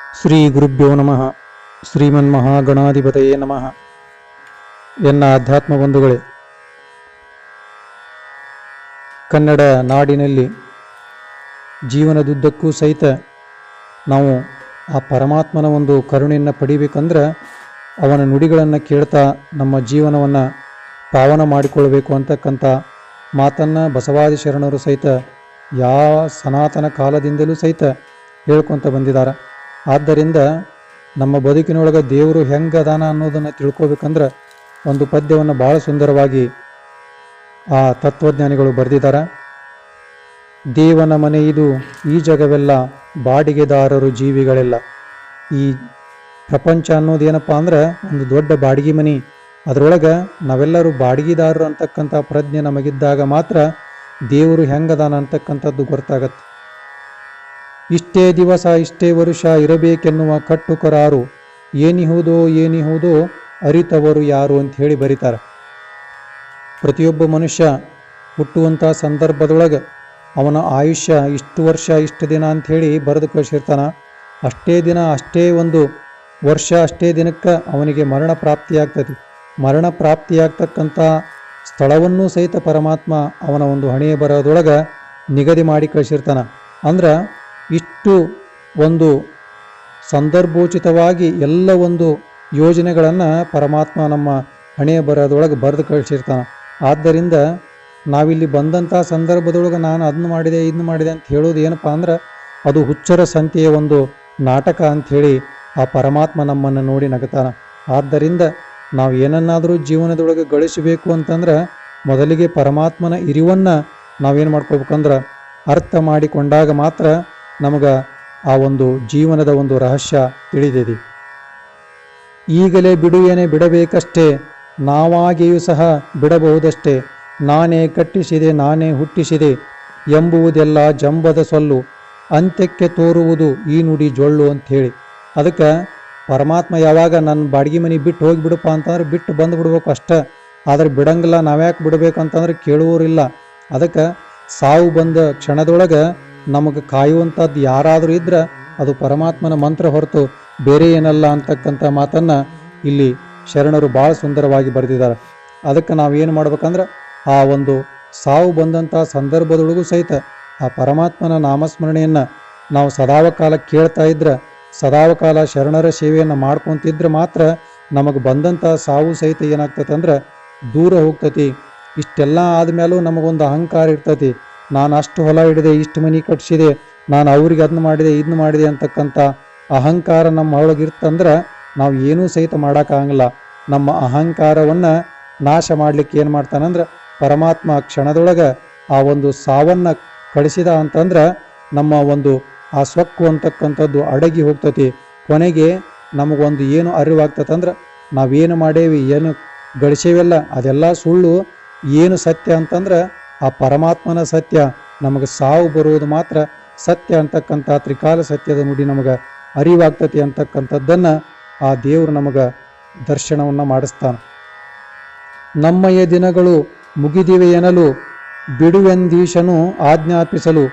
ಶ್ರೀ ಗುರುಭ್ಯೋ ನಮಃ. ಶ್ರೀಮನ್ಮಹಾಗಣಾಧಿಪತಯೇ ನಮಃ. ಎನ್ನ ಅಧ್ಯಾತ್ಮ ಬಂಧುಗಳೇ, ಕನ್ನಡ ನಾಡಿನಲ್ಲಿ ಜೀವನದುದ್ದಕ್ಕೂ ಸಹಿತ ನಾವು ಆ ಪರಮಾತ್ಮನ ಒಂದು ಕರುಣೆಯನ್ನು ಪಡಿಬೇಕಂದ್ರೆ ಅವನ ನುಡಿಗಳನ್ನು ಕೇಳ್ತಾ ನಮ್ಮ ಜೀವನವನ್ನು ಪಾವನ ಮಾಡಿಕೊಳ್ಬೇಕು ಅಂತಕ್ಕಂಥ ಮಾತನ್ನು ಬಸವಾದಿ ಶರಣರು ಸಹಿತ ಯಾವ ಸನಾತನ ಕಾಲದಿಂದಲೂ ಸಹಿತ ಹೇಳ್ಕೊತ ಬಂದಿದ್ದಾರೆ. ಆದ್ದರಿಂದ ನಮ್ಮ ಬದುಕಿನೊಳಗೆ ದೇವರು ಹೆಂಗದಾನ ಅನ್ನೋದನ್ನು ತಿಳ್ಕೊಬೇಕಂದ್ರೆ ಒಂದು ಪದ್ಯವನ್ನು ಭಾಳ ಸುಂದರವಾಗಿ ಆ ತತ್ವಜ್ಞಾನಿಗಳು ಬರೆದಿದ್ದಾರೆ. ದೇವನ ಮನೆ ಇದು ಈ ಜಗವೆಲ್ಲ, ಬಾಡಿಗೆದಾರರು ಜೀವಿಗಳೆಲ್ಲ. ಈ ಪ್ರಪಂಚ ಅನ್ನೋದೇನಪ್ಪ ಅಂದ್ರೆ ಒಂದು ದೊಡ್ಡ ಬಾಡಿಗೆ ಮನೆ. ಅದರೊಳಗೆ ನಾವೆಲ್ಲರೂ ಬಾಡಿಗೆದಾರರು ಅಂತಕ್ಕಂಥ ಪ್ರಜ್ಞೆ ನಮಗಿದ್ದಾಗ ಮಾತ್ರ ದೇವರು ಹೆಂಗದಾನ ಅಂತಕ್ಕಂಥದ್ದು ಗೊತ್ತಾಗತ್ತೆ. ಇಷ್ಟೇ ದಿವಸ ಇಷ್ಟೇ ವರುಷ ಇರಬೇಕೆನ್ನುವ ಕಟ್ಟು ಕರಾರು, ಏನಿಹುದೋ ಅರಿತವರು ಯಾರು ಅಂತ ಹೇಳಿ ಬರೀತಾರೆ. ಪ್ರತಿಯೊಬ್ಬ ಮನುಷ್ಯ ಹುಟ್ಟುವಂಥ ಸಂದರ್ಭದೊಳಗೆ ಅವನ ಆಯುಷ್ಯ ಇಷ್ಟು ವರ್ಷ ಇಷ್ಟು ದಿನ ಅಂಥೇಳಿ ಬರೆದು ಕಳಿಸಿರ್ತಾನ. ಅಷ್ಟೇ ದಿನ ಅಷ್ಟೇ ಒಂದು ವರ್ಷ ಅಷ್ಟೇ ದಿನಕ್ಕೆ ಅವನಿಗೆ ಮರಣ ಪ್ರಾಪ್ತಿಯಾಗ್ತದೆ. ಮರಣ ಪ್ರಾಪ್ತಿಯಾಗ್ತಕ್ಕಂಥ ಸ್ಥಳವನ್ನೂ ಸಹಿತ ಪರಮಾತ್ಮ ಅವನ ಒಂದು ಹಣೆಯ ಬರೋದೊಳಗೆ ನಿಗದಿ ಮಾಡಿ ಕಳಿಸಿರ್ತಾನ. ಅಂದ್ರೆ ಇಷ್ಟು ಒಂದು ಸಂದರ್ಭೋಚಿತವಾಗಿ ಎಲ್ಲ ಒಂದು ಯೋಜನೆಗಳನ್ನು ಪರಮಾತ್ಮ ನಮ್ಮ ಹಣೆಯ ಬರೋದೊಳಗೆ ಬರೆದು ಕಳಿಸಿರ್ತಾನೆ. ಆದ್ದರಿಂದ ನಾವಿಲ್ಲಿ ಬಂದಂಥ ಸಂದರ್ಭದೊಳಗೆ ನಾನು ಅದನ್ನು ಮಾಡಿದೆ ಇದನ್ನು ಮಾಡಿದೆ ಅಂತ ಹೇಳೋದು ಏನಪ್ಪ ಅಂದ್ರೆ ಅದು ಹುಚ್ಚರ ಸಂತೆಯ ಒಂದು ನಾಟಕ ಅಂಥೇಳಿ ಆ ಪರಮಾತ್ಮ ನಮ್ಮನ್ನು ನೋಡಿ ನಗತಾನ. ಆದ್ದರಿಂದ ನಾವು ಏನನ್ನಾದರೂ ಜೀವನದೊಳಗೆ ಗಳಿಸಬೇಕು ಅಂತಂದ್ರೆ ಮೊದಲಿಗೆ ಪರಮಾತ್ಮನ ಇರಿವನ್ನು ನಾವೇನು ಮಾಡ್ಕೋಬೇಕಂದ್ರೆ ಅರ್ಥ ಮಾಡಿಕೊಂಡಾಗ ಮಾತ್ರ ನಮಗೆ ಆ ಒಂದು ಜೀವನದ ಒಂದು ರಹಸ್ಯ ತಿಳಿದಿದೆ. ಈಗಲೇ ಬಿಡುವೇನೆ ಬಿಡಬೇಕಷ್ಟೇ, ನಾವಾಗಿಯೂ ಸಹ ಬಿಡಬಹುದಷ್ಟೇ. ನಾನೇ ಕಟ್ಟಿಸಿದೆ ನಾನೇ ಹುಟ್ಟಿಸಿದೆ ಎಂಬುವುದೆಲ್ಲ ಜಂಬದ ಸೊಲ್ಲು, ಅಂತ್ಯಕ್ಕೆ ತೋರುವುದು ಈ ನುಡಿ ಜೊಳ್ಳು ಅಂಥೇಳಿ. ಅದಕ್ಕೆ ಪರಮಾತ್ಮ ಯಾವಾಗ ನನ್ನ ಬಾಡಿಗೆ ಮನೆ ಬಿಟ್ಟು ಹೋಗಿಬಿಡಪ್ಪ ಅಂತಂದ್ರೆ ಬಿಟ್ಟು ಬಂದು ಬಿಡ್ಬೇಕು ಅಷ್ಟೇ. ಆದರೆ ಬಿಡಂಗಿಲ್ಲ, ನಾವ್ಯಾಕೆ ಬಿಡಬೇಕಂತಂದ್ರೆ ಕೇಳುವವರಿಲ್ಲ. ಅದಕ್ಕೆ ಸಾವು ಬಂದ ಕ್ಷಣದೊಳಗೆ ನಮಗೆ ಕಾಯುವಂಥದ್ದು ಯಾರಾದರೂ ಇದ್ರೆ ಅದು ಪರಮಾತ್ಮನ ಮಂತ್ರ ಹೊರತು ಬೇರೆ ಏನಲ್ಲ ಅಂತಕ್ಕಂಥ ಮಾತನ್ನು ಇಲ್ಲಿ ಶರಣರು ಭಾಳ ಸುಂದರವಾಗಿ ಬರೆದಿದ್ದಾರೆ. ಅದಕ್ಕೆ ನಾವೇನು ಮಾಡ್ಬೇಕಂದ್ರೆ ಆ ಒಂದು ಸಾವು ಬಂದಂಥ ಸಂದರ್ಭದೊಳಗೂ ಸಹಿತ ಆ ಪರಮಾತ್ಮನ ನಾಮಸ್ಮರಣೆಯನ್ನು ನಾವು ಸದಾವಕಾಲ ಕೇಳ್ತಾ ಇದ್ರೆ, ಸದಾವಕಾಲ ಶರಣರ ಸೇವೆಯನ್ನು ಮಾಡ್ಕೊತಿದ್ರೆ ಮಾತ್ರ ನಮಗೆ ಬಂದಂಥ ಸಾವು ಸಹಿತ ಏನಾಗ್ತದೆ ಅಂದ್ರೆ ದೂರ ಹೋಗ್ತತಿ. ಇಷ್ಟೆಲ್ಲ ಆದಮೇಲೂ ನಮಗೊಂದು ಅಹಂಕಾರ ಇರ್ತತಿ. ನಾನು ಅಷ್ಟು ಹೊಲ ಹಿಡಿದೆ, ಇಷ್ಟು ಮನೆ ಕಟ್ಟಿಸಿದೆ, ನಾನು ಅವ್ರಿಗೆ ಅದನ್ನ ಮಾಡಿದೆ ಇದನ್ನ ಮಾಡಿದೆ ಅಂತಕ್ಕಂಥ ಅಹಂಕಾರ ನಮ್ಮ ಒಳಗಿರ್ತಂದ್ರೆ ನಾವು ಏನೂ ಸಹಿತ ಮಾಡೋಕ್ಕಾಗಲ್ಲ. ನಮ್ಮ ಅಹಂಕಾರವನ್ನು ನಾಶ ಮಾಡಲಿಕ್ಕೆ ಏನು ಮಾಡ್ತಾನಂದ್ರೆ ಪರಮಾತ್ಮ ಕ್ಷಣದೊಳಗೆ ಆ ಒಂದು ಸಾವನ್ನು ಕಳಿಸಿದ ಅಂತಂದ್ರೆ ನಮ್ಮ ಒಂದು ಆ ಸ್ವಕ್ಕು ಅಂತಕ್ಕಂಥದ್ದು ಅಡಗಿ ಹೋಗ್ತತಿ. ಕೊನೆಗೆ ನಮಗೊಂದು ಏನು ಅರಿವಾಗ್ತದಂದ್ರೆ ನಾವೇನು ಮಾಡೇವಿ, ಏನು ಗಳಿಸೇವೆಲ್ಲ ಅದೆಲ್ಲ ಸುಳ್ಳು. ಏನು ಸತ್ಯ ಅಂತಂದ್ರೆ ಆ ಪರಮಾತ್ಮನ ಸತ್ಯ. ನಮಗೆ ಸಾವು ಬರುವುದು ಮಾತ್ರ ಸತ್ಯ ಅಂತಕ್ಕಂಥ ತ್ರಿಕಾಲ ಸತ್ಯದ ನುಡಿ ನಮಗೆ ಅರಿವಾಗ್ತತಿ ಅಂತಕ್ಕಂಥದ್ದನ್ನು ಆ ದೇವರು ನಮಗೆ ದರ್ಶನವನ್ನು ಮಾಡಿಸ್ತಾನೆ. ನಮ್ಮಯ ದಿನಗಳು ಮುಗಿದಿವೆ ಎನ್ನಲು ಬಿಡುವೆಂದೀಶನು ಆಜ್ಞಾಪಿಸಲು,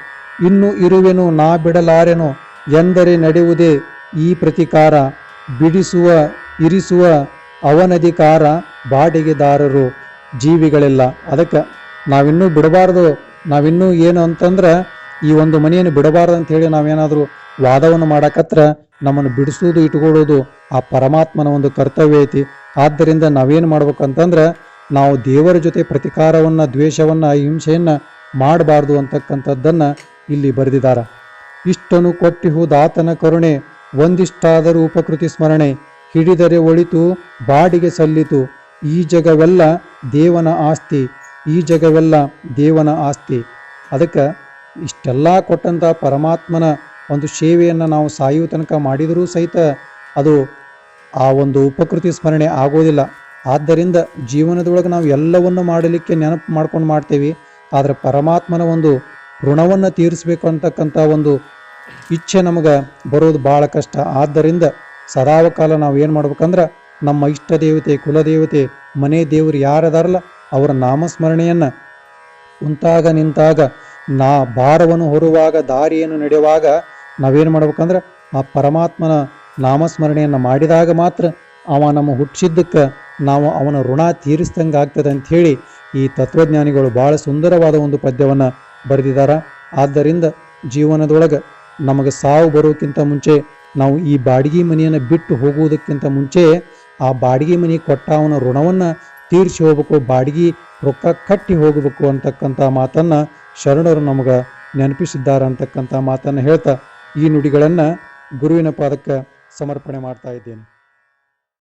ಇನ್ನು ಇರುವೆನು ನಾ ಬಿಡಲಾರೆನು ಎಂದರೆ ನಡೆಯುವುದೇ ಈ ಪ್ರತಿಕಾರ. ಬಿಡಿಸುವ ಇರಿಸುವ ಅವನಧಿಕಾರ, ಬಾಡಿಗೆದಾರರು ಜೀವಿಗಳೆಲ್ಲ. ಅದಕ್ಕೆ ನಾವಿನ್ನೂ ಬಿಡಬಾರ್ದು. ನಾವಿನ್ನೂ ಏನು ಅಂತಂದ್ರೆ ಈ ಒಂದು ಮನೆಯನ್ನು ಬಿಡಬಾರ್ದು ಅಂಥೇಳಿ ನಾವೇನಾದರೂ ವಾದವನ್ನು ಮಾಡಕತ್ರ ನಮ್ಮನ್ನು ಬಿಡಿಸೋದು ಇಟ್ಕೊಳ್ಳೋದು ಆ ಪರಮಾತ್ಮನ ಒಂದು ಕರ್ತವ್ಯ ಐತಿ. ಆದ್ದರಿಂದ ನಾವೇನು ಮಾಡ್ಬೇಕಂತಂದ್ರೆ ನಾವು ದೇವರ ಜೊತೆ ಪ್ರತಿಕಾರವನ್ನು, ದ್ವೇಷವನ್ನು, ಹಿಂಸೆಯನ್ನು ಮಾಡಬಾರ್ದು ಅಂತಕ್ಕಂಥದ್ದನ್ನು ಇಲ್ಲಿ ಬರೆದಿದ್ದಾರೆ. ಇಷ್ಟನು ಕೊಟ್ಟಿಹುದಾತನ ಕರುಣೆ, ಒಂದಿಷ್ಟಾದರೂ ಉಪಕೃತಿ ಸ್ಮರಣೆ, ಹಿಡಿದರೆ ಒಳಿತು ಬಾಡಿಗೆ ಸಲ್ಲಿತು, ಈ ಜಗವೆಲ್ಲ ದೇವನ ಆಸ್ತಿ, ಈ ಜಗವೆಲ್ಲ ದೇವನ ಆಸ್ತಿ. ಅದಕ್ಕೆ ಇಷ್ಟೆಲ್ಲ ಕೊಟ್ಟಂಥ ಪರಮಾತ್ಮನ ಒಂದು ಸೇವೆಯನ್ನು ನಾವು ಸಾಯುವ ತನಕ ಮಾಡಿದರೂ ಸಹಿತ ಅದು ಆ ಒಂದು ಉಪಕೃತಿ ಸ್ಮರಣೆ ಆಗೋದಿಲ್ಲ. ಆದ್ದರಿಂದ ಜೀವನದೊಳಗೆ ನಾವು ಎಲ್ಲವನ್ನು ಮಾಡಲಿಕ್ಕೆ ನೆನಪು ಮಾಡ್ಕೊಂಡು ಮಾಡ್ತೇವೆ. ಆದರೆ ಪರಮಾತ್ಮನ ಒಂದು ಋಣವನ್ನು ತೀರಿಸಬೇಕು ಅಂತಕ್ಕಂಥ ಒಂದು ಇಚ್ಛೆ ನಮಗೆ ಬರೋದು ಭಾಳ ಕಷ್ಟ. ಆದ್ದರಿಂದ ಸದಾವಕಾಲ ನಾವು ಏನು ಮಾಡ್ಬೇಕಂದ್ರೆ ನಮ್ಮ ಇಷ್ಟ ದೇವತೆ, ಕುಲದೇವತೆ, ಮನೆ ದೇವರು ಯಾರದಾರಲ್ಲ ಅವರ ನಾಮಸ್ಮರಣೆಯನ್ನು ಕುಂತಾಗ ನಿಂತಾಗ ಭಾರವನ್ನು ಹೊರುವಾಗ ದಾರಿಯನ್ನು ನಡೆಯುವಾಗ ನಾವೇನು ಮಾಡ್ಬೇಕಂದ್ರೆ ಆ ಪರಮಾತ್ಮನ ನಾಮಸ್ಮರಣೆಯನ್ನು ಮಾಡಿದಾಗ ಮಾತ್ರ ಅವ ನಮ್ಮ ಹುಟ್ಟಿಸಿದ್ದಕ್ಕೆ ನಾವು ಅವನ ಋಣ ತೀರಿಸ್ದಂಗೆ ಆಗ್ತದೆ ಅಂಥೇಳಿ ಈ ತತ್ವಜ್ಞಾನಿಗಳು ಭಾಳ ಸುಂದರವಾದ ಒಂದು ಪದ್ಯವನ್ನು ಬರೆದಿದ್ದಾರೆ. ಆದ್ದರಿಂದ ಜೀವನದೊಳಗೆ ನಮಗೆ ಸಾವು ಬರೋಕ್ಕಿಂತ ಮುಂಚೆ ನಾವು ಈ ಬಾಡಿಗೆ ಮನೆಯನ್ನು ಬಿಟ್ಟು ಹೋಗುವುದಕ್ಕಿಂತ ಮುಂಚೆ ಆ ಬಾಡಿಗೆ ಮನೆ ಕೊಟ್ಟ ಅವನ ಋಣವನ್ನು ತೀರಿಸಿ ಹೋಗ್ಬೇಕು, ಬಾಡಿಗೆ ರೊಕ್ಕ ಕಟ್ಟಿ ಹೋಗಬೇಕು ಅಂತಕ್ಕಂಥ ಮಾತನ್ನು ಶರಣರು ನಮಗೆ ನೆನಪಿಸಿದ್ದಾರೆ ಅಂತಕ್ಕಂಥ ಮಾತನ್ನು ಹೇಳ್ತಾ ಈ ನುಡಿಗಳನ್ನು ಗುರುವಿನ ಪಾದಕ್ಕೆ ಸಮರ್ಪಣೆ ಮಾಡ್ತಾ ಇದ್ದೇನೆ.